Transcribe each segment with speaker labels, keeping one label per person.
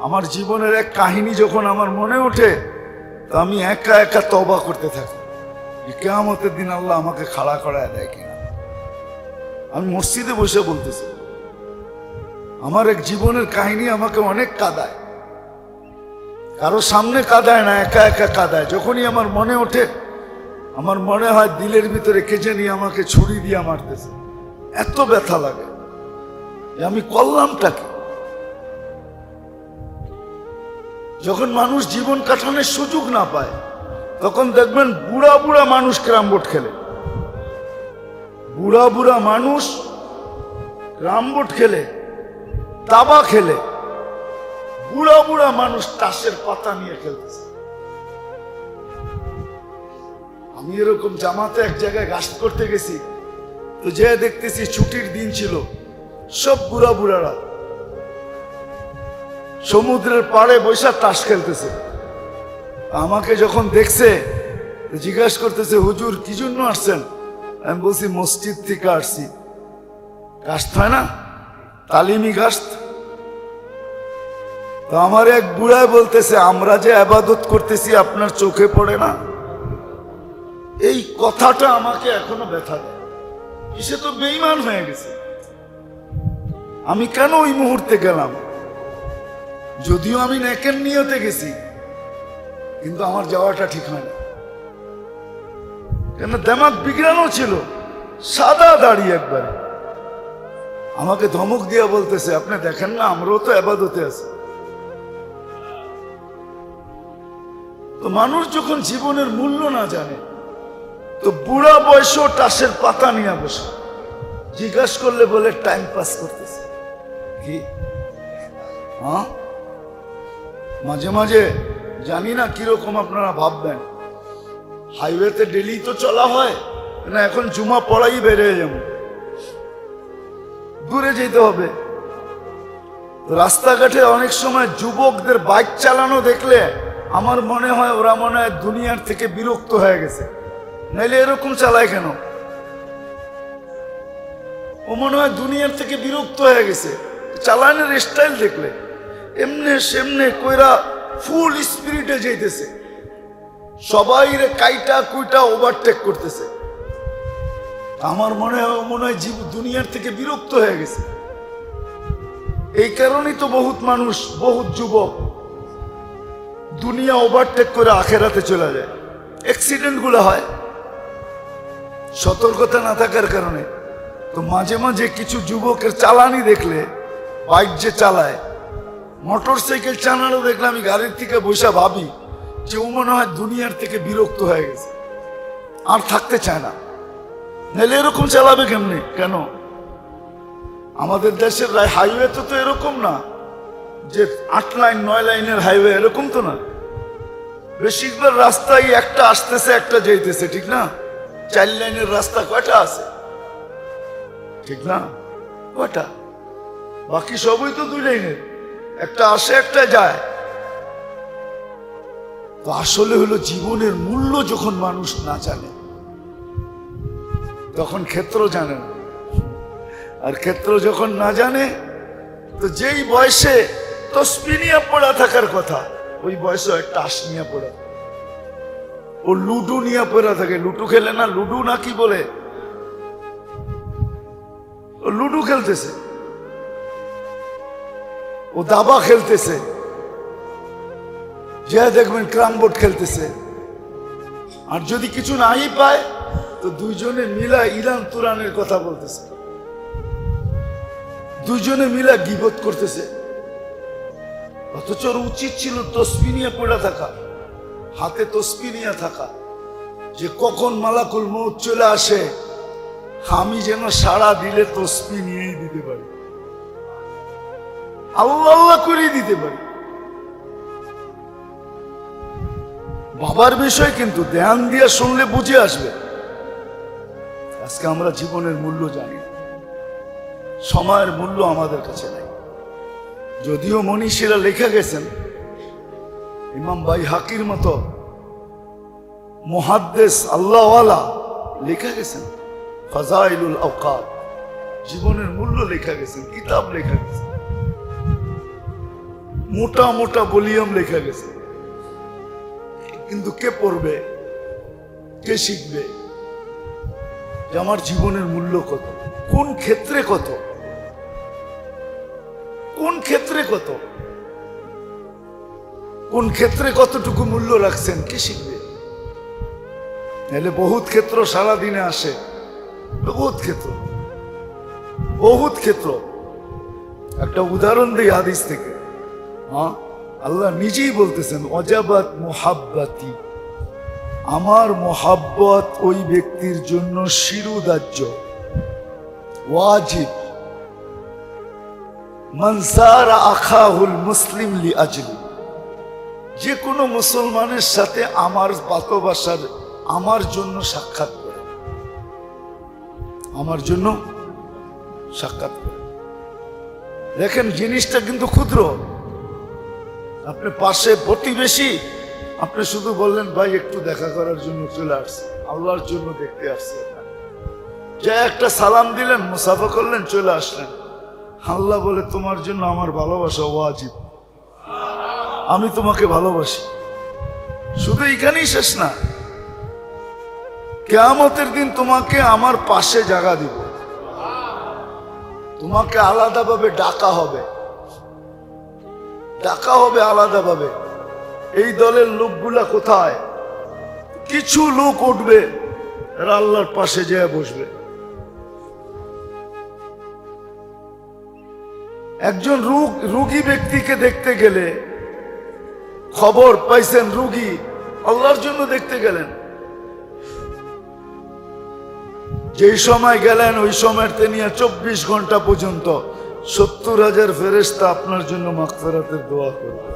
Speaker 1: আমার জীবনের এক কাহিনী যখন আমার মনে ওঠে তো আমি একা একা তওবা করতে থাকি, কিয়ামতের দিন আল্লাহ আমাকে খাড়া করায় দেয় কিনা। আমি মসজিদে বসে বলতেছি, আমার এক জীবনের কাহিনী আমাকে অনেক কাঁদায়, কারো সামনে কাঁদায় না, একা একা কাঁদায়। যখনই আমার মনে ওঠে আমার মনে হয় দিলের ভিতরে কে জানি আমাকে ছুরি দিয়ে মারতেছে, এত ব্যথা লাগে যে আমি করলামটা কি। যখন মানুষ জীবন কাটানোর সুযোগ না পায় তখন দেখবেন বুড়া বুড়া মানুষ ক্যারাম বোর্ড খেলে, বুড়া বুড়া মানুষ ক্যারাম বোর্ড খেলে, দাবা খেলে, বুড়া বুড়া মানুষ তাসের পাতা নিয়ে খেলতেছে। আমি এরকম জামাতে এক জায়গায় গাছ করতে গেছি, তো যে দেখতেছি ছুটির দিন ছিল, সব বুড়া বুড়ারা সমুদ্রের পাড়ে বৈশা তাস খেলতেছে। আমাকে যখন দেখছে জিজ্ঞাসা করতেছে, হুজুর কি জন্য আসছেন? আমি বলছি মসজিদ থেকে আসছি। গাছ হয় না, তালিমি গাছ। তো আমার এক বুড়ায় বলতেছে, আমরা যে ইবাদত করতেছি আপনার চোখে পড়ে না? এই কথাটা আমাকে এখনো ব্যথা দেয়। সে তো বেঈমান হয়ে গেছে। আমি কেন ওই মুহূর্তে গেলাম? যদিও আমি নেকের নিয়তে গেছি, কিন্তু আমার যাওয়াটা ঠিক হয় না, কেন দেমাগ বিগড়ানো ছিল। সাদা দাঁড়িয়ে একবারে আমাকে ধমক দিয়া বলতেছে, আপনি দেখেন না আমরাও তো ইবাদতে আছি। তো মানুষ যখন জীবনের মূল্য না জানে, তো বুড়া বয়সেও তাসের পাতা নিয়ে বসে, জিজ্ঞাসা করলে বলে টাইম পাস করতেছে। কি হ্যাঁ, মাঝে মাঝে জানি না কিরকম আপনারা ভাববেন, হাইওয়েতে ডেলি তো চলা হয় না, এখন জুমা পড়াই বেড়ে যাবো, দূরে যেতে হবে। রাস্তাঘাটে অনেক সময় যুবকদের বাইক চালানো দেখলে আমার মনে হয় ওরা মনে হয় দুনিয়ার থেকে বিরক্ত হয়ে গেছে, নাইলে এরকম চালায় কেন? ও মনে হয় দুনিয়ার থেকে বিরক্ত হয়ে গেছে। চালানোর স্টাইল দেখলে এমনে সেমনে কইরা ফুল স্পিরিটে যাইতেছে, সবাই রে কাইটা কুইটা ওভারটেক করতেছে। আমার মনে হয় দুনিয়ার থেকে বিরক্ত হয়ে গেছে। এই কারণেই তো বহুত মানুষ, বহুত যুবক দুনিয়া ওভারটেক করে আখেরাতে চলে যায়। অ্যাক্সিডেন্ট গুলো হয় সতর্কতা না থাকার কারণে। তো মাঝে মাঝে কিছু যুবকের চালানি দেখলে, বাইক যে চালায়, মোটর সাইকেল চালানো দেখলে আমি গাড়ির থেকে বসে ভাবি যে ও মনে হয় দুনিয়ার থেকে বিরক্ত হয়ে গেছে, আর থাকতে চায় না। নাহলে এরকম চালাবে কেমনি? কেন আমাদের দেশের হাইওয়ে তো এরকম না যে 8 লাইন 9 লাইনের হাইওয়ে, এরকম তো না। বেশিরভাগ রাস্তায় একটা আসতেছে একটা যাইতেছে, ঠিক না? 4 লাইনের রাস্তা কয়টা আছে? ঠিক না? কয়টা? বাকি সবই তো 2 লাইনের, একটা আসে একটা যায়। তো আসলে হলো জীবনের মূল্য যখন মানুষ না জানে তখন ক্ষেত্র জানে না। আর ক্ষেত্র যখন না জানে, তো যেই বয়সে তসবিহ নিয়ে পড়া থাকার কথা, ওই বয়সে একটা তাস নিয়ে পড়া, ও লুডু নিয়ে পড়া থাকে। লুডু খেলে না, লুডু না কি বলে, ও লুডু খেলতেছে, ও দাবা খেলতেছে, যে দেখবেন ক্যারাম বোর্ড খেলতেছে। আর যদি কিছু নাই পায় তো দুইজনে মিলা ইরান তুরানের কথা বলতেছে, দুইজনে মিলা গীবত করতেছে। অথচ উচিত ছিল তসবিহ নিয়ে পড়ে থাকা, হাতে তসবিহ নিয়ে থাকা, যে কখন মালাকুল মউত চলে আসে আমি যেন সারা দিলে তসবিহ নিয়েই দিতে পারি, আল্লাহ আল্লাহ করে দিতে পারি। বাবার বিষয় কিন্তু ধ্যান দিয়ে শুনলে বুঝে আসবে। আজকে আমরা জীবনের মূল্য জানি, সময়ের মূল্য আমাদের কাছে নাই। যদিও মনীষীরা লেখা গেছেন, ইমাম বাইহাকির মতো মুহাদ্দিস আল্লাহওয়ালা লেখা গেছেন, ফাজাইলুল আওকাত, জীবনের মূল্য লেখা গেছেন, কিতাব লেখা গেছে। মোটা মোটা ভলিউম লেখা গেছে, কিন্তু কে পড়বে, কে শিখবে যে আমার জীবনের মূল্য কত, কোন ক্ষেত্রে কত, কোন ক্ষেত্রে কত, কোন ক্ষেত্রে কতটুকু মূল্য রাখছেন, কে শিখবে? নাহলে বহুত ক্ষেত্র সারাদিনে আসে, বহুত ক্ষেত্র, বহুত ক্ষেত্র। একটা উদাহরণ দিই হাদিস থেকে। হ্যাঁ, আল্লাহ নিজেই বলতেছেন অজাবাত মুহাব্বাতি, আমার মোহাব্বত ওই ব্যক্তির জন্য শিরুদার্য, ওয়াজিব। মান সারা আখাহুল মুসলিম লিআজলি, যে কোনো মুসলমানের সাথে আমার ভালোবাসার, আমার জন্য সাক্ষাৎ করে, আমার জন্য সাক্ষাৎ করে। দেখেন জিনিসটা কিন্তু ক্ষুদ্র। আপনি পাশে প্রতিবেশী, আপনি শুধু বললেন ভাই একটু দেখা করার জন্য চলে আসছে, আল্লাহর জন্য দেখতে আসছে, যে একটা সালাম দিলেন, মুসাফা করলেন, চলে আসলেন। আল্লাহ বলে তোমার জন্য আমার ভালোবাসা ওয়াজিব, আমি তোমাকে ভালোবাসি। শুধু এখানেই শেষ না, কিয়ামতের দিন তোমাকে আমার পাশে জায়গা দিব, তোমাকে আলাদাভাবে ডাকা হবে, ডাকা হবে আলাদাভাবে। এই দলের লোকগুলা কোথায়? কিছু লোক উঠবে, এরা আল্লাহর পাশে যেয়ে বসবে। একজন রোগী ব্যক্তিকে দেখতে গেলে, খবর পাইছেন রোগী, আল্লাহর জন্য দেখতে গেলেন, যেই সময় গেলেন ওই সময়তে নিয়ে 24 ঘন্টা পর্যন্ত 70,000 ফেরেশতা আপনার জন্য মাগফিরাতের দোয়া করবে।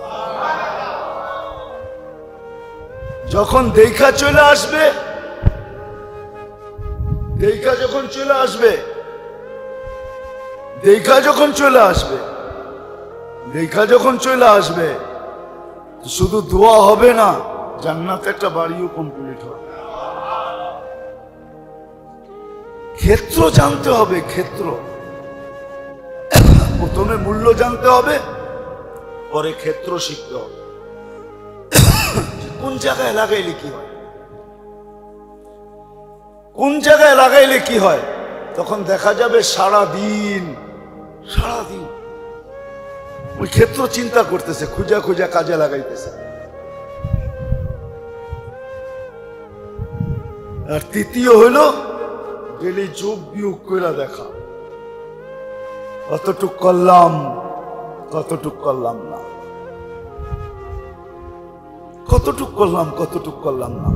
Speaker 1: যখন দেখা চলে আসবে, দেখা যখন চলে আসবে, দেখা যখন চলে আসবে, দেখা যখন চলে আসবে, শুধু দোয়া হবে না, জান্নাতে একটা বাড়িও কমপ্লিট হবে। ক্ষেত্র জানতে হবে, ক্ষেত্র। প্রথমে মূল্য জানতে হবে, পরে ক্ষেত্র শিখতে হবে। কোন জায়গায় লাগাইলে কি হয়, কোন জায়গায় লাগাইলে কি হয়, তখন দেখা যাবে সারাদিন সারাদিন ওই ক্ষেত্র চিন্তা করতেছে, খুঁজা খুঁজা কাজে লাগাইতেছে। আর তৃতীয় হলো ডেলি যোগ বিয়োগ করে দেখা, কতটুক করলাম, কতটুক করলাম না, কতটুক করলাম, কতটুক করলাম না।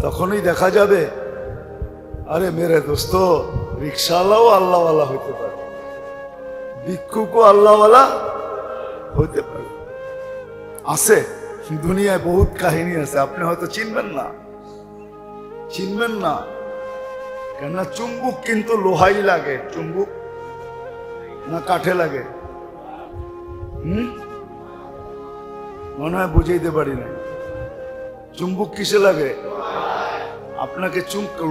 Speaker 1: তখনই দেখা যাবে, আরে মেরে দোস্ত, রিক্সাওয়ালাও আল্লাহওয়ালা হইতে পারে, ভিক্ষুকও আল্লাহওয়ালা হইতে পারে। আছে দুনিয়ায় বহুত কাহিনী আছে, আপনি হয়তো চিনবেন না, চিনবেন না। কেননা চুম্বুক কিন্তু লোহাই লাগে, চুম্বুক না কাঠে লাগে? মনে হয় বুঝাইতে পারি না। চুম্বুক কিসে লাগে? আপনাকে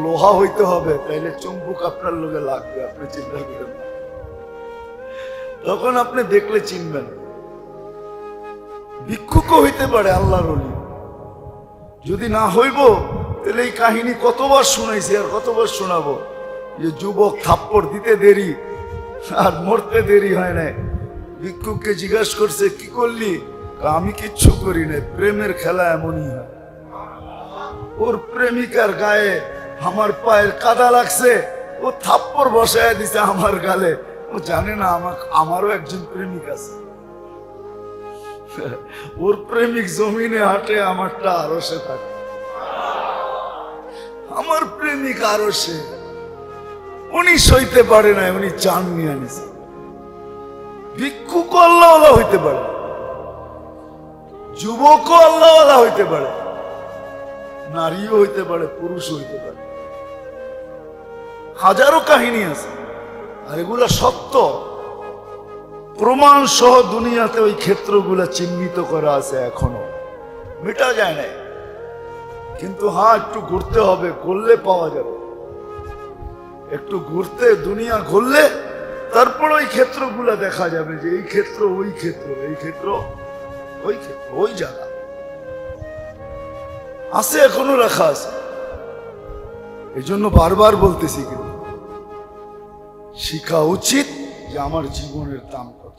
Speaker 1: লোহা হইতে হবে, তাইলে চুম্বুক আপনার লোকে লাগবে, আপনি চিন্তা করেন। তখন আপনি দেখলে চিনবেন। ভিক্ষুকও হইতে পারে আল্লাহর ওলি, যদি না হইব তাহলে এই কাহিনী কতবার শুনাইছি আর কতবার শোনাবো, যে যুবক থাপ্পড় দিতে দেরি আর মরতে দেরি হয় না। ভিক্ষুককে জিজ্ঞাসা করছে কি করলি? আমি কিচ্ছু করি না, প্রেমের খেলা এমনই হয়। ওর প্রেমিকার গায়ে আমার পায়ের কাদা লাগছে, ও থাপ্পড় বসায় দিছে আমার গালে। ও জানে না আমারও একজন প্রেমিক আছে। ওর প্রেমিক জমিনে হাঁটে, আমারটা আরশে থাকে। আমার প্রেমিক আরশে, উনি সইতে পারে না, উনি চান নিয়ে আনিছে। ভিক্ষুক আল্লাহওয়ালা হইতে পারে, যুবকও আল্লাহওয়ালা হইতে পারে, নারীও হইতে পারে, পুরুষ হইতে পারে। হাজারো কাহিনী আছে, আর এগুলা সত্য প্রমাণ সহ দুনিয়াতে ওই ক্ষেত্রগুলা চিহ্নিত করা আছে, এখনো মেটা যায় নাই। কিন্তু হ্যাঁ, একটু ঘুরতে হবে, করলে পাওয়া যাবে। একটু ঘুরতে, দুনিয়া ঘুরলে তারপর ওই ক্ষেত্রগুলা দেখা যাবে যে এই ক্ষেত্র ওই ক্ষেত্র, এই ক্ষেত্র ওই ক্ষেত্র, ওই জায়গা আছে, এখনো রাখা আছে। এই জন্য বারবার বলতেছি কিন্তু শিখা উচিত যে আমার জীবনের দাম কত,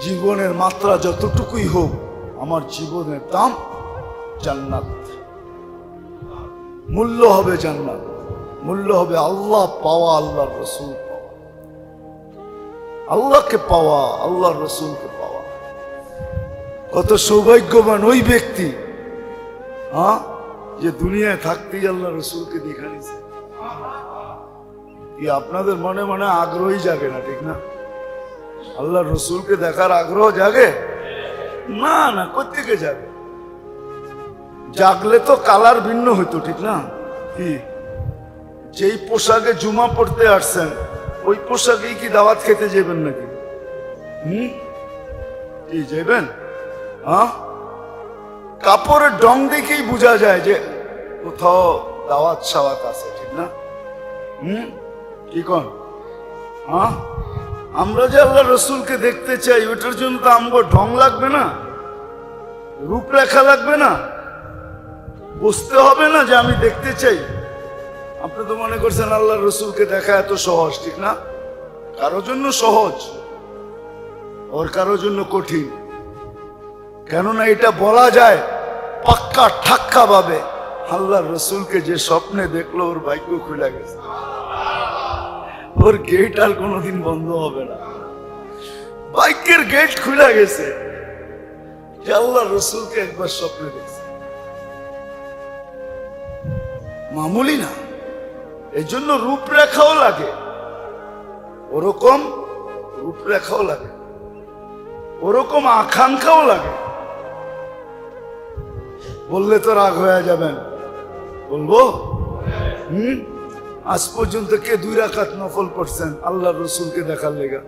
Speaker 1: জীবনের মাত্রা যতটুকুই হোক, আমার জীবনের দাম জান্নাত, মূল্য হবে জান্নাত, মূল্য হবে আল্লাহ পাওয়া, আল্লাহর রসুল পাওয়া, আল্লাহকে পাওয়া, আল্লাহর রসুলকে পাওয়া। কত সৌভাগ্যবান ওই ব্যক্তি যে দুনিয়ায় থাকতেই আল্লাহ রসুলকে দেখা নিছে। কি আপনাদের মনে মনে আগ্রহই জাগে না? ঠিক না? আল্লাহ রসুলকে দেখার আগ্রহ জাগে না? না, কোত্থেকে জাগে? জাগলে তো কালার ভিন্ন হইতো, ঠিক না? কি যেই পোশাকে জুমা পড়তে আসছেন ওই পোশাকেই কি দাওয়াত খেতে যাবেন নাকি? কি যাবেন? কাপড়ের ডং দেখেই বোঝা যায় যে কোথাও দাওয়াত সাওয়াত আছে, ঠিক না? কি কোন? আমরা যে আল্লাহ রসুলকে দেখতে চাই ওটার জন্য তো আমগো ঢং লাগবে না, রূপরেখা লাগবে না, বুঝতে হবে না যে আমি দেখতে চাই। আপনি তো মনে করছেন আল্লাহ রসুলকে দেখা এত সহজ, ঠিক না? কারোর জন্য সহজ, ওর কারোর জন্য কঠিন। কেননা এটা বলা যায় পাক্কা ঠাক্কা ভাবে, আল্লাহ রসুলকে যে স্বপ্নে দেখলো ওর ভাগ্য খুলে গেছে, ওর গেট আর কোনোদিন বন্ধ হবে না, ভাগ্যের গেট খুলে গেছে যে আল্লাহ রসুলকে একবার স্বপ্নে দেখছে। মামুলি না, এই জন্য রূপরেখাও লাগে, ওরকম রূপরেখাও লাগে, ওরকম আকাঙ্ক্ষাও লাগে। বললে তো রাগ হয়ে যাবেন, বলবো? আজ পর্যন্ত কে 2 রাকাত নফল পড়ছেন আল্লাহ রসুলকে দেখার লেগা?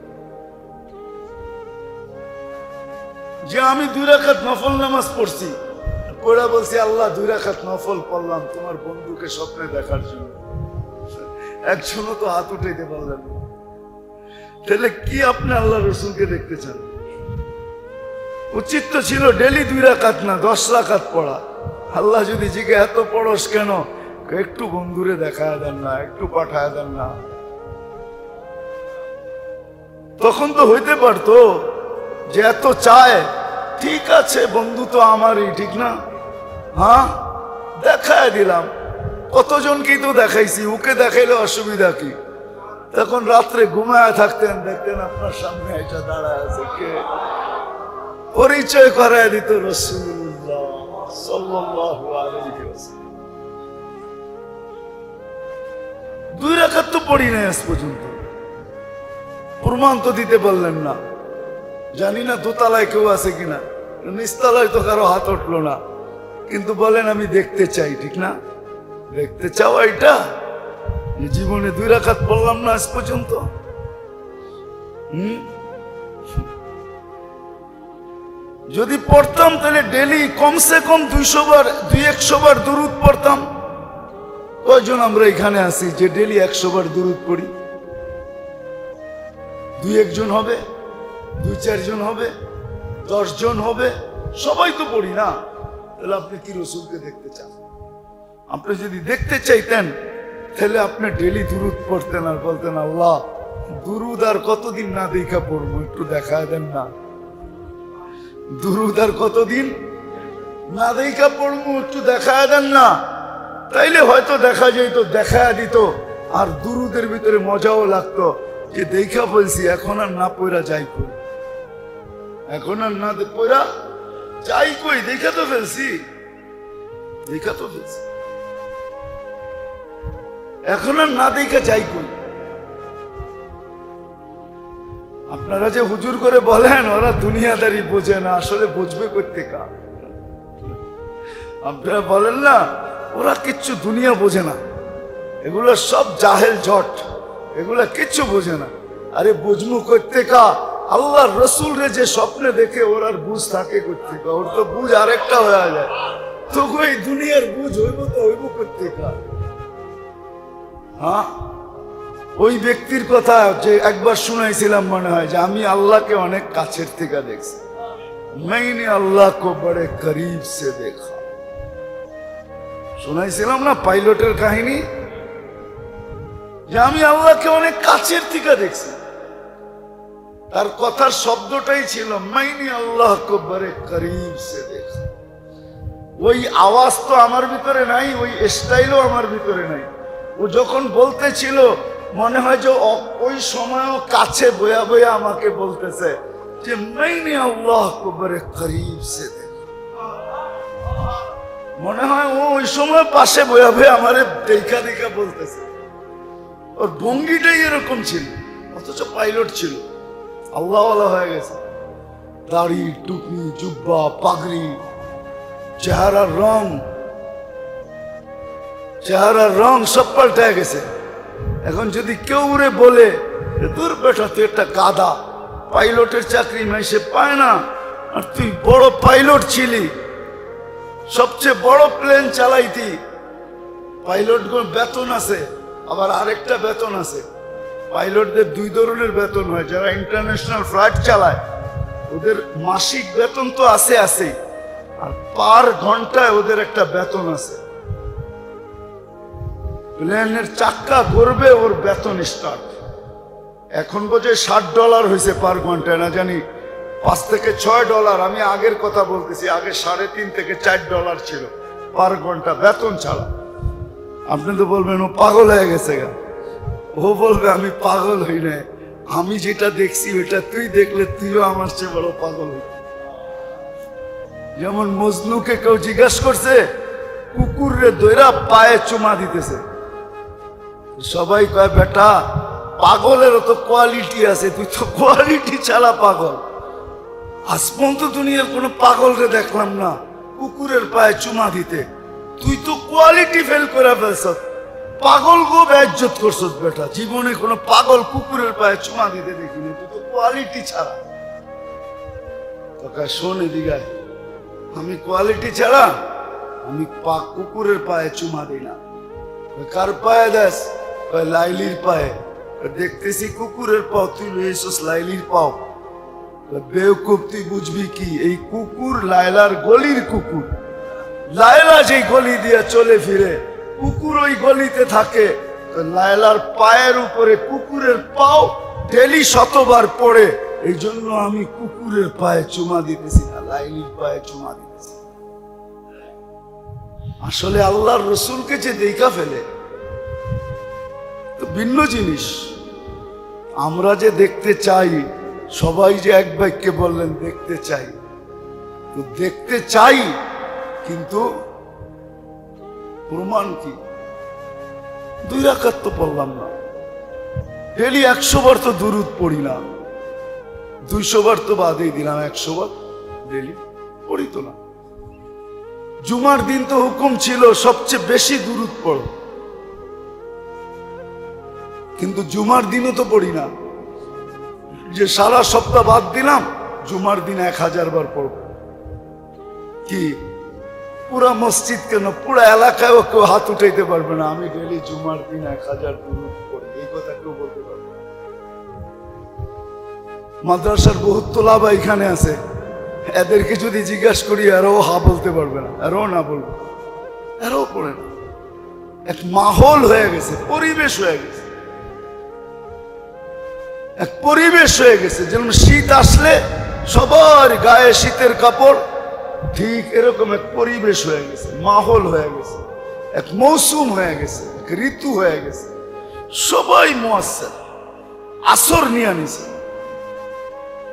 Speaker 1: যে আমি 2 রাকাত নফল নামাজ পড়ছি, পড়া বলছি আল্লাহ 2 রাকাত নফল পড়লাম তোমার বন্ধুকে স্বপ্নে দেখার জন্য, একজনও তো হাত উঠাইতে পারলেন না। তাহলে কি আপনি আল্লাহ রসুলকে দেখতে চান? উচিত তো ছিল ডেলি 2 রাকাত না 10 রাকাত পড়া। আল্লাহ যদি জিজ্ঞে এত পড়স কেন, একটু বন্ধুরে দেখায় দেন না, একটু পাঠায় দেন না, তখন তো হইতে পারতো যে এত চায়, ঠিক আছে বন্ধু তো আমারই, ঠিক না? দেখায় দিলাম, কতজনকেই তো দেখাইছি, ওকে দেখাইলে অসুবিধা কি? তখন রাত্রে ঘুমায় থাকতেন, দেখতেন আপনার সামনে এটা দাঁড়ায় আছে, কে? পরিচয় করায় দিত রাসূলুল্লাহ সাল্লাল্লাহু আলাইহি ওয়াসাল্লাম। 2 রাকাত তো পড়ি নাই আজ পর্যন্ত, প্রমাণ তো দিতে পারলেন না। জানি না দোতলায় কেউ আছে কিনা, নিচতলায় তো কারো হাত উঠলো না, কিন্তু বলেন আমি দেখতে চাই, ঠিক না? দেখতে চাও এটা? জীবনে 2 রাকাত পড়লাম না আজ পর্যন্ত। যদি পড়তাম তাহলে ডেলি কমসে কম 200 বার 200 বার দুরূদ পড়তাম। কয়জন আমরা এখানে আছি যে ডেলি 100 বার দুরূদ পড়ি? 2-1 জন হবে, 2-4 জন হবে, 10 জন হবে, সবাই তো পড়ি না। তাহলে আপনি কি রসুলকে দেখতে চান? আপনি যদি দেখতে চাইতেন তাহলে আপনি ডেলি দুরূদ পড়তেন আর বলতেন আল্লাহ দুরূদ আর কতদিন না দেখা পড়বো, একটু দেখায় দেন না। দুরূদ আর কতদিন না দেখা পড়বো, একটু দেখায় দেন না। তাইলে হয়তো দেখা যেত, দেখায় দিত, আর দুরূদের ভিতরে মজাও লাগতো যে দেখা বলছি, এখন আর না পড়া যাই কই, এখন আর না পড়া যাই কই, দেখা তো ফেলছি, দেখা তো ফেলছি, এখন আর না দেখা যাই কই। আপনারা যে হুজুর করে বলেন ওরা দুনিয়াদারি বোঝে না, আসলে বুঝবে করতে কা? আপনারা বলেন না ওরা কিচ্ছু দুনিয়া বোঝে না, এগুলো সব জাহেল জট, এগুলা কিচ্ছু বোঝে না। আরে বুঝমু করতে কা? আল্লাহর রসুল রে যে স্বপ্নে দেখে ওর আর বুঝ থাকে করতে কা? ওর তো বুঝ আরেকটা হয়ে যায়, তো ওই দুনিয়ার বুঝ হইব তো হইব করতে কা? ওই ব্যক্তির কথা যে একবার শুনাইছিলাম মনে হয় যে আমি আল্লাহকে অনেক কাছের থেকে দেখছি, मैंने अल्लाह को बड़े करीब से देखा। শুনাইছিলাম না পাইলটের কাহিনী, যে আমি আল্লাহকে অনেক কাছের থেকে দেখছি। তার কথার শব্দটাই ছিল मैंने अल्लाह को बड़े करीब से देखा। ওই আওয়াজ তো আমার ভিতরে নাই, ওই স্টাইলও আমার ভিতরে নাই। ও যখন বলতেছিল মনে হয় যে ওই সময়ও কাছে বয়া বয়া আমাকে বলতেছে যে मैंने अल्लाह को बड़े करीब से देखा। মনে হয় ও ওই সময় পাশে বয়া বয়া আমারে দেখা দেখা বলতেছে। ওর ভঙ্গিটাই এরকম ছিল, অথচ পাইলট ছিল, আল্লাহওয়ালা হয়ে গেছে। দাড়ি, টুপি, জুব্বা, পাগড়ি, চেহারার রং সব পাল্টে গেছে। এখন যদি কেউ রে বলে তোর বেটা তুই একটা গাধা, পাইলটের চাকরি মাইসে পায় না, আর তুই বড় পাইলট ছিলি, সবচেয়ে বড় প্লেন চালাইতি। পাইলট বেতন আছে, আবার আরেকটা বেতন আছে। পাইলটদের দুই ধরনের বেতন হয়, যারা ইন্টারন্যাশনাল ফ্লাইট চালায় ওদের মাসিক বেতন তো আছে, আর পার ঘন্টায় ওদের একটা বেতন আছে। প্লেনের চাক্কা ঘুরবে ওর বেতন স্টার্ট। এখন বোঝে $60 হয়েছে পার ঘন্টায়, না জানি $5 থেকে $6। আমি আগের কথা বলতেছি, আগে $3.5 থেকে $4 ছিল পার ঘন্টা বেতন ছাড়া। আপনি তো বলবেন ও পাগল হয়ে গেছে গা। ও বলবে আমি পাগল হই না, আমি যেটা দেখছি ওইটা তুই দেখলে তুইও আমার চেয়ে বড় পাগল হই। যেমন মজনুকে কেউ জিজ্ঞাসা করছে কুকুরে দইরা পায়ে চুমা দিতেছে, সবাই কয় বেটা পাগলেরও তো কোয়ালিটি আছে, তুই তো কোয়ালিটি ছাড়া পাগল। আজ পর্যন্ত দুনিয়ার কোনো পাগলকে দেখলাম না কুকুরের পায়ে চুমা দিতে। তুই তো কোয়ালিটি ফেল করে ফেলছ, পাগল গো বেইজ্জত করছ বেটা। জীবনে কোনো পাগল কুকুরের পায়ে চুমা দিতে দেখিনি, তুই তো কোয়ালিটি ছাড়া। তোকে শোন এদিকে, আমি কোয়ালিটি ছাড়া আমি কুকুরের পায়ে চুমা দিই না। কার পায়ে দেশ? লাইলির পায়ে। দেখতেছি কুকুরের পাও, তুই লইছিস লাইলির পাও। বেওকুফ, তুই বুঝবি কি? এই কুকুর লাইলার গলির কুকুর। লাইলা যেই গলি দিয়ে চলে ফিরে, কুকুর ওই গলিতে থাকে। লাইলার পায়ের উপরে কুকুরের পাও ডেলি শতবার পড়ে, এই জন্য আমি কুকুরের পায়ে চুমা দিতেছি না, লাইলির পায়ে চুমা দিতেছি। আসলে আল্লাহর রসুলকে যে দেখা ফেলে তো ভিন্ন জিনিস। আমরা যে দেখতে চাই, সবাই যে এক বাক্যে বললেন দেখতে চাই, তো দেখতে চাই, কিন্তু প্রমাণ কি? 2 রাকাত তো পড়লাম না, ডেলি 100 বার তো দুরুদ পড়ি না, 200 বার তো বাদেই দিলাম, 100 বার ডেলি পড়ি তো না। জুমার দিন তো হুকুম ছিল সবচেয়ে বেশি দুরুদ পড়ো, কিন্তু জুমার দিনও তো পড়ি না। যে সারা সপ্তাহ বাদ দিলাম, জুমার দিন 1000 বার পড়ব। কি পুরা মসজিদ কেন, পুরা এলাকায়ও কেউ হাত উঠাইতে পারবে না আমি ডেলি জুমার দিন 1000 দুরুদ পড়ি, এই কথা কেউ বলতে পারবে না। মাদ্রাসার বহুত তোলাবা এখানে আছে, এদেরকে যদি জিজ্ঞাসা করি এরাও হা বলতে পারবে না, এরাও না বলবে, এরাও পড়ে না। এক মাহল হয়ে গেছে, পরিবেশ হয়ে গেছে, এক পরিবেশ হয়ে গেছে। যেমন শীত আসলে সবার গায়ে শীতের কাপড়, ঠিক এরকম এক পরিবেশ হয়ে গেছে, মাহল হয়ে গেছে, এক মৌসুম হয়ে গেছে, এক ঋতু হয়ে গেছে। সবাই মুয়াজ্জিন আসর নিয়ে নিছে,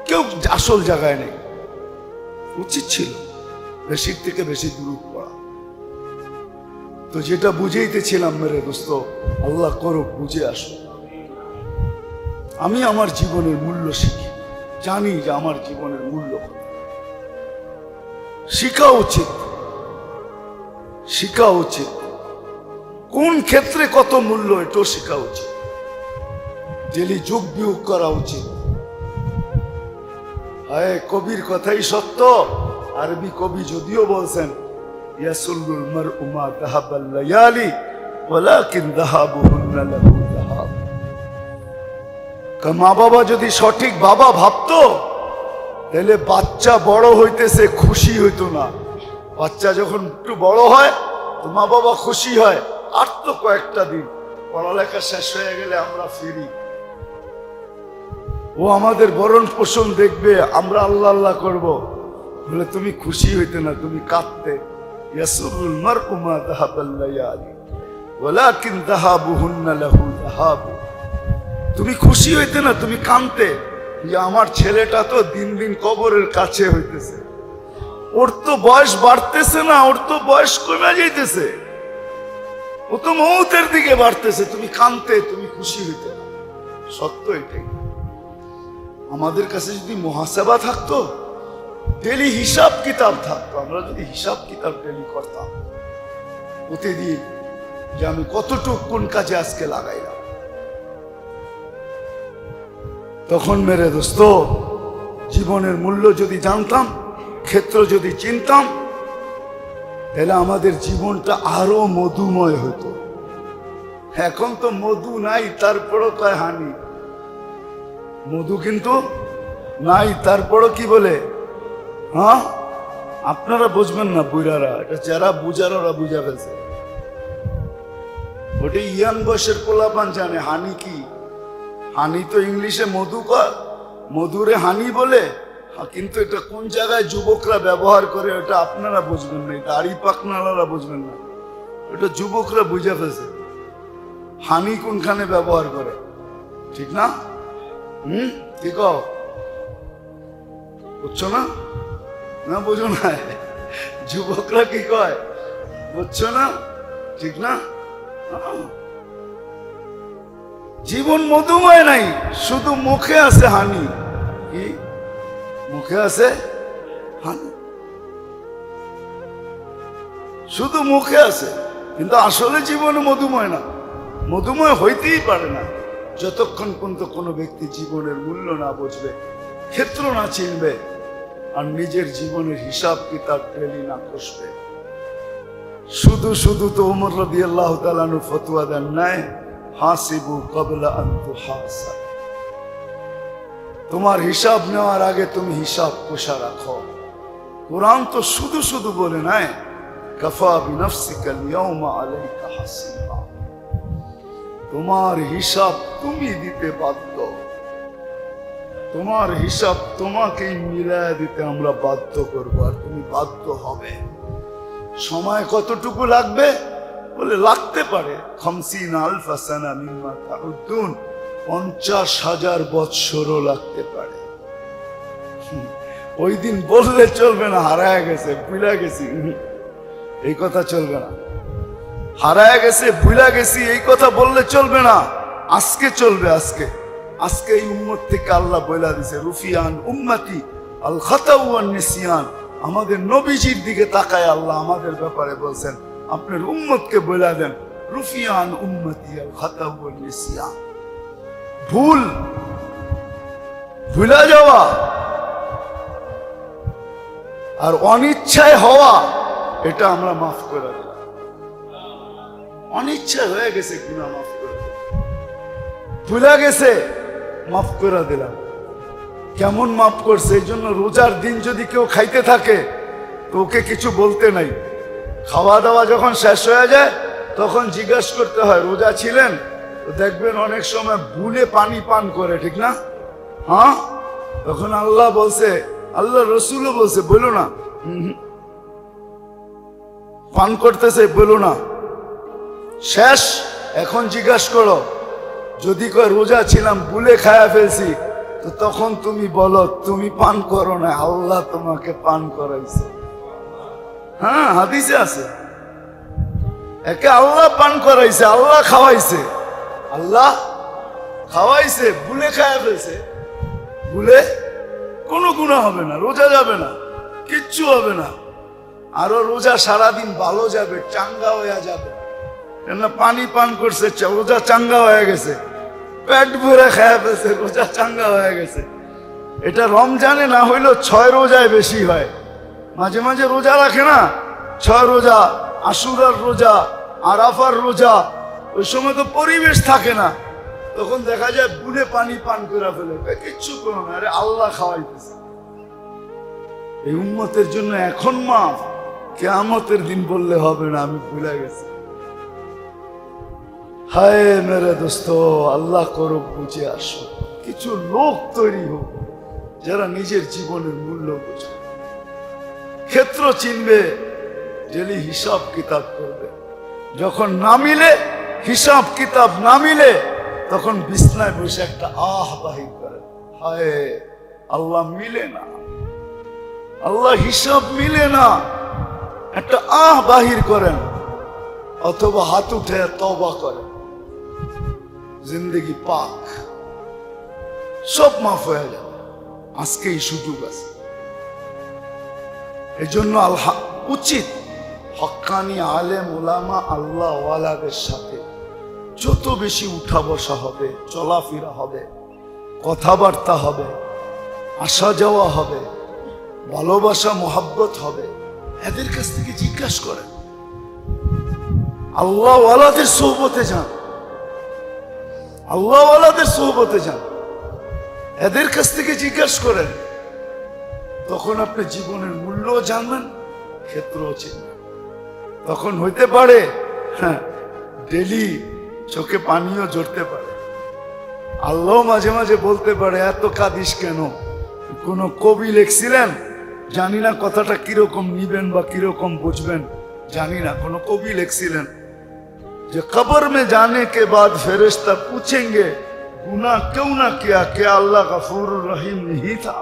Speaker 1: কেউ আসল জায়গায় নেই। উচিত ছিল বেশির থেকে বেশি দুরূদ পড়া। তো যেটা বুঝাইতেছিলাম মেরে দোস্ত, আল্লাহ করুক বুঝে আসো। আমি আমার জীবনের মূল্য শিখি, জানি যে আমার জীবনের মূল্য কত। শিখা উচিত, শিখা উচিত, কোন ক্ষেত্রে কত মূল্য এটাও শিখা উচিত। ডেলি যোগ বিয়োগ করা উচিত। কবির কথাই সত্য। আরবি কবি যদিও বলছেন ইয়াসুল্লুল মারউ মা যাহাবাল লায়ালি ওয়ালাকিন যাহাবুহুন্না লাহু যাহাব। মা বাবা যদি সঠিক বাবা ভাবতো তাহলে বাচ্চা বড় হইতেছে খুশি হইতো না। বাচ্চা যখন একটু বড় হয় তো মা বাবা খুশি হয়, আর তো কয়েকটা দিন পড়ালেখা শেষ হয়ে গেলে আমরা ফিরি, ও আমাদের ভরণ পোষণ দেখবে, আমরা আল্লাহ আল্লাহ করব। বলে তুমি খুশি হইতে না, তুমি কাঁদতে। ইয়াসুরুল মারউ মা যাহাবাল লায়ালি ওয়ালাকিন যাহাবুহুন্না লাহু যাহাব। তুমি খুশি হইতে না, তুমি কাঁদতে যে আমার ছেলেটা তো দিন দিন কবরের কাছে হইতেছে, ওর তো বয়স বাড়তেছে না, ওর তো বয়স কমে যাইতেছে, ও তো মৌতের দিকে বাড়তেছে। তুমি কাঁদতে, তুমি খুশি হইতে না। সত্য এটাই। আমাদের কাছে যদি মুহাসাবা থাকতো, ডেলি হিসাব কিতাব থাকতো, আমরা যদি হিসাব কিতাব ডেলি করতাম প্রতিদিন যে আমি কতটুক কোন কাজে আজকে লাগাইলাম, তখন মেরে দোস্ত জীবনের মূল্য যদি জানতাম, ক্ষেত্র যদি চিনতাম, তাহলে আমাদের জীবনটা আরো মধুময় হতো। এখন তো মধু নাই, তারপরও কয় হানি। মধু কিন্তু নাই, তারপরও কি বলে? হ্যাঁ, আপনারা বুঝবেন না বুড়ারা, এটা যারা বুঝার ওরা বুঝা ফেলছে। ওটা ইয়াং বয়সের পোলাপান জানে হানি কি। হানি তো ইংলিশে মধু কয়, মধুরে হানি বলে, কিন্তু এটা কোন জায়গায় যুবকরা ব্যবহার করে ওটা আপনারা বুঝবেন না, দাড়ি পাকনারা বুঝবেন না, ওটা যুবকরা বুঝে ফেলছে হানি কোনখানে ব্যবহার করে, ঠিক না? ঠিক বুঝছো না? না বুঝো না, যুবকরা কি কয় বুঝছো না, ঠিক না? জীবন মধুময় নাই, শুধু মুখে আছে হানি। কি মুখে আছে হানি, শুধু মুখে আছে, কিন্তু আসলে জীবন মধুময় না, মধুময় হইতেই পারে না যতক্ষণ পর্যন্ত কোনো ব্যক্তি জীবনের মূল্য না বুঝবে, ক্ষেত্র না চিনবে, আর নিজের জীবনের হিসাব কিতাব ডেলি না কষবে। শুধু শুধু তো ওমর রাদিয়াল্লাহু তাআলা আনহু ফতোয়া দেন নাই, হাসিবু ক্বাবলা আন তুহাসাব। তোমার হিসাব নেওয়ার আগে তুমি হিসাব কষা রাখো। কোরআন তো শুধু শুধু বলে নাই, কাফা বিনাফসিকাল ইয়াউমা আলাইকা হাসিবা। তোমার হিসাব তুমি দিতে বাধ্য, তোমার হিসাব তোমাকেই মিলায় দিতে আমরা বাধ্য করবো, আর তুমি বাধ্য হবে। সময় কতটুকু লাগবে বলে লাগতে পারে 50,000 সানা মিম্মা তাউদ্দুন, 50,000 বৎসরও লাগতে পারে। ওই দিন বললে চলবে না হারায় গেছে ভুলা গেছি, এই কথা চলবে না। হারায় গেছে ভুলা গেছি এই কথা বললে চলবে না, আজকে চলবে। আজকে আজকে এই উম্মত থেকে আল্লাহ বলে দিয়েছে, রুফিয়ান উম্মতি আল খাতা ওয়ান নিসিয়ান। আমাদের নবীজির দিকে তাকায় আল্লাহ আমাদের ব্যাপারে বলছেন, আপনার উম্মতকে বলে দেন রুফিয়ান উম্মতি আল খাতা ওয়ান নিসিয়ান। ভুল, ভুলা যাওয়া আর অনিচ্ছায় হওয়া, এটা আমরা মাফ করে দিলাম। অনিচ্ছা হয়ে গেছে গুনাহ, মাফ করে দিলাম। ভুলা গেছে, মাফ করে দিলাম। কেমন মাফ করছে? এই জন্য রোজার দিন যদি কেউ খাইতে থাকে তো ওকে কিছু বলতে নাই। খাওয়া দাওয়া যখন শেষ হয়ে যায় তখন জিজ্ঞাসা করতে হয় রোজা ছিলেন? তো দেখবেন অনেক সময় ভুলে পানি পান করে, ঠিক না? হ্যাঁ, তখন আল্লাহ বলছে, আল্লাহ রসুলও বলছে বলো না, পান করতেছে বলো না। শেষ, এখন জিজ্ঞাসা করো, যদি কয় রোজা ছিলাম ভুলে খায়া ফেলছি, তো তখন তুমি বলো তুমি পান করো না, আল্লাহ তোমাকে পান করাইছে। হ্যাঁ, হাদিসে আছে, একে আল্লাহ পান করাইছে, আল্লাহ খাওয়াইছে, আল্লাহ খাওয়াইছে, ভুলে খায়া ফেলছে। ভুলে কোনো গুনাহ হবে না, রোজা যাবে না, কিচ্ছু হবে না। আরো রোজা সারাদিন ভালো যাবে, চাঙ্গা হয়ে যাবে। কেন? পানি পান করছে, রোজা চাঙ্গা হয়ে গেছে, পেট ভরে খায়া ফেলছে, রোজা চাঙ্গা হয়ে গেছে। এটা রমজানে না হইলো 6 রোজায় বেশি হয়। মাঝে মাঝে রোজা রাখে না, 6 রোজা, আশুরার রোজা, আরাফার রোজা, ওই সময় তো পরিবেশ থাকে না, তখন দেখা যায় বুনে পানি পান করে ফেলে, কিচ্ছু করো না, আরে আল্লাহ খাওয়াইতেছে। এই উম্মতের জন্য এখন মাফ, কিয়ামতের দিন বললে হবে না আমি ভুলে গেছি। হায় মেরে দোস্ত, আল্লাহ করুক বুঝে আসো, কিছু লোক তৈরি হোক যারা নিজের জীবনের মূল্য বুঝবে, ক্ষেত্র চিনবে, ডেলি হিসাব কিতাব করবে। যখন না মিলে, হিসাব কিতাব না মিলে, তখন বিছনায় বসে একটা আহ বাহির করে, হায় আল্লাহ মিলে না, আল্লাহ হিসাব মিলে না, একটা আহ বাহির করেন, অথবা হাত উঠে তওবা করেন, জিন্দগি পাক, সব মাফ হয়ে যাবে। আজকে এই সুযোগ আছে। এই জন্য উচিত হক্কানি আলেম ওলামা আল্লাহ ওয়ালাদের সাথে যত বেশি উঠা বসা হবে, চলাফেরা হবে, কথাবার্তা হবে, আসা যাওয়া হবে, ভালোবাসা মোহাব্বত হবে, এদের কাছ থেকে জিজ্ঞাসা করেন। আল্লাহ ওয়ালাদের সোহবতে যান, আল্লাহ ওয়ালাদের সোহবতে যান, এদের কাছ থেকে জিজ্ঞাসা করেন। তখন আপনি জীবনের মূল্য জানবেন, ক্ষেত্রও চিনবেন। তখন হইতে পারে ডেলি চোখে পানিও ঝরতে পারে, আল্লাহ মাঝে মাঝে বলতে পারে এত কাঁদিস কেন। কোন কবি লিখছিলেন, জানি না কথাটা কিরকম নিবেন বা কিরকম বুঝবেন জানি না, কোন কবি লিখছিলেন যে কবর में जाने के बाद फरिश्ता पूछेंगे गुनाह क्यों ना किया, क्या अल्लाह गफूर रहीम नहीं था।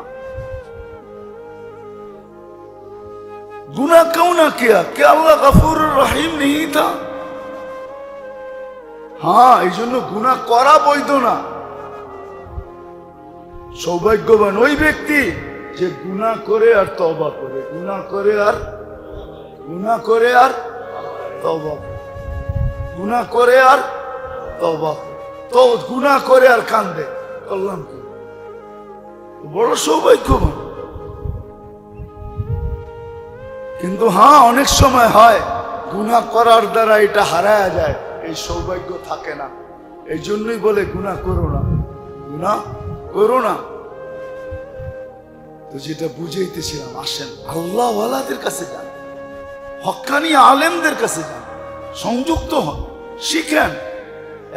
Speaker 1: गुनाह क्यों ना किया, क्या अल्लाह गफूर रहीम नहीं था। হ্যাঁ, এই জন্য গুনাহ করা বৈধ না। সৌভাগ্যবান ওই ব্যক্তি যে গুনাহ করে আর তওবা করে, গুনাহ করে আর তওবা, গুনাহ করে আর তওবা, তো গুনাহ করে আর কান্দে, কল্যাণ করে, বড় সৌভাগ্যবান। কিন্তু হ্যাঁ, অনেক সময় হয় গুনাহ করার দ্বারা এটা হারায়া যায়, এই সৌভাগ্য থাকে না। এই জন্যই বলে গুনাহ করো না, গুনাহ করো না। তো যেটা বুঝাইতেছিলাম, আসেন আল্লাহ ওয়ালাদের কাছে যান, হক্কানি আলেমদের কাছে যান, সংযুক্ত হন, শিখেন,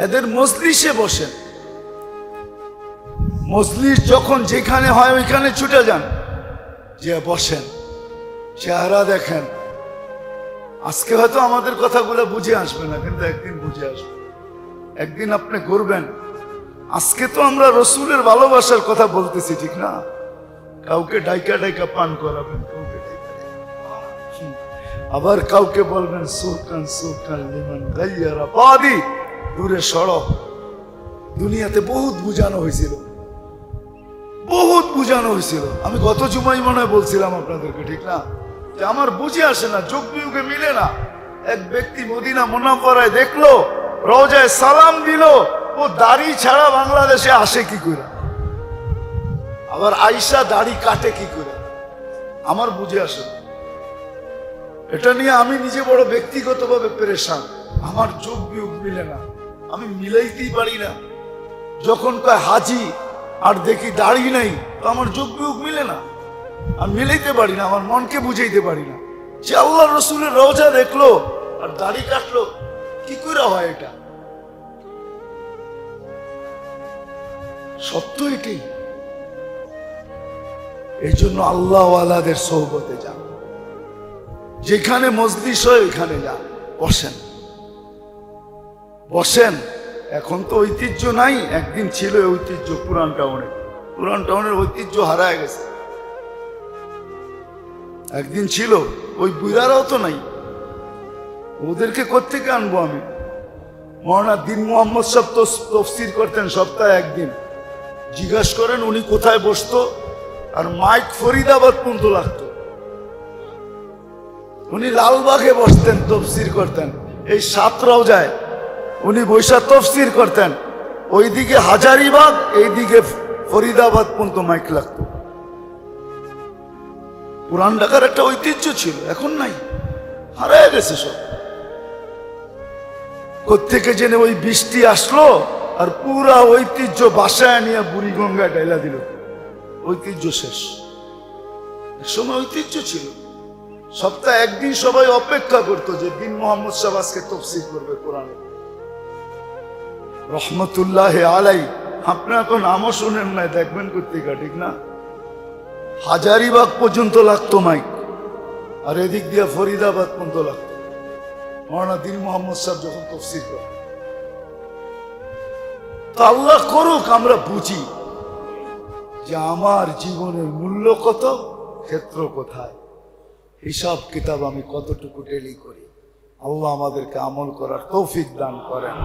Speaker 1: এদের মজলিসে বসেন। মজলিস যখন যেখানে হয় ওইখানে ছুটে যান, যে বসেন, চেহারা দেখেন। আজকে হয়তো আমাদের কথাগুলো বুঝে আসবে না, কিন্তু একদিন বুঝে আসবে, একদিন আপনি করবেন। আজকে তো আমরা রসুলের ভালোবাসার কথা বলতেছি, ঠিক না? কাউকে ডাইকা ডাইকা পান করাবেন, কাউকে আবার কাউকে বলবেন সুরকান সুরকান লিমান গাইয়ারা বাদি, দূরে সড়ক। দুনিয়াতে বহুত বুঝানো হয়েছিল, বহুত বুঝানো হয়েছিল। আমি গত জুমাই মনে হয় বলছিলাম আপনাদেরকে, ঠিক না, যে আমার বুঝে আসে না, যোগ বিয়োগে মিলে না। এক ব্যক্তি মদিনা মুনাফফারায় দেখলো, রওজায় সালাম দিল, ও দাড়ি ছাড়া বাংলাদেশে আসে কি করে, আবার আয়েশা দাড়ি কাটে কি করে, আমার বুঝে আসে না। এটা নিয়ে আমি নিজে বড় ব্যক্তিগতভাবে পেরেশান, আমার যোগ বিয়োগ মিলে না, আমি মিলাইতেই পারি না। যখন কয় হাজি আর দেখি দাড়ি নাই, তো আমার যোগ বিয়োগ মিলে না, আমি মিলাইতে পারি না, আমার মনকে বুঝাইতে পারি না। যে আল্লাহ রসুলের রওজা দেখলো আর দাড়ি কাটলো, কি করে হয় এটা? সত্য এটাই। এই জন্য আল্লাহ ওয়ালাদের সোহবতে যান, যেখানে মজলিস হয় ওইখানে যান, বসেন বসেন। এখন তো ঐতিহ্য নাই, একদিন ছিল ঐতিহ্য। পুরান টাউনের ঐতিহ্য হারায় গেছে। একদিন ছিল, ওই বুড়ারাও তো নাই, ওদেরকে কোত্থেকে আনবো আমি? মৌলানা দিন মোহাম্মদ সাহেব তো তফসির করতেন সপ্তাহে একদিন। জিজ্ঞাসা করেন উনি কোথায় বসতো, আর মাইক ফরিদাবাদ পর্যন্ত লাগতো। উনি লালবাগে বসতেন, তফসির করতেন। এই সাতরাও যায়, উনি বৈশা তফসির করতেন। ওইদিকে হাজারিবাগ, এইদিকে ফরিদাবাদ পর্যন্ত মাইক লাগতো। পুরান ঢাকার একটা ঐতিহ্য ছিল, এখন নাই, হারায় গেছে সব। কোত্থেকে জেনে ওই বৃষ্টি আসলো, আর পুরা ঐতিহ্য বাসায় নিয়ে বুড়িগঙ্গা ডাইলা দিল, ঐতিহ্য শেষ। সময় ঐতিহ্য ছিল, সপ্তাহে একদিন সবাই অপেক্ষা করতো যে দিন মোহাম্মদ সাহেব আজকে তফসির করবে কোরআনে রহমতুল্লাহ আলাই। আপনারা তো নামও শুনেন নাই, দেখবেন কোথেকে, ঠিক না? হাজারিবাগ পর্যন্ত লাগতো মাইক, আর এদিক দিয়ে ফরিদাবাদ পর্যন্ত লাগতো মৌলানা দিন মোহাম্মদ সাহেব যখন তফসির করে। তা আল্লাহ করুক আমরা বুঝি যে আমার জীবনের মূল্য কত, ক্ষেত্র কোথায়, হিসাব কিতাব আমি কতটুকু টেলি করি। আল্লাহ আমাদেরকে আমল করার তৌফিক দান করেন।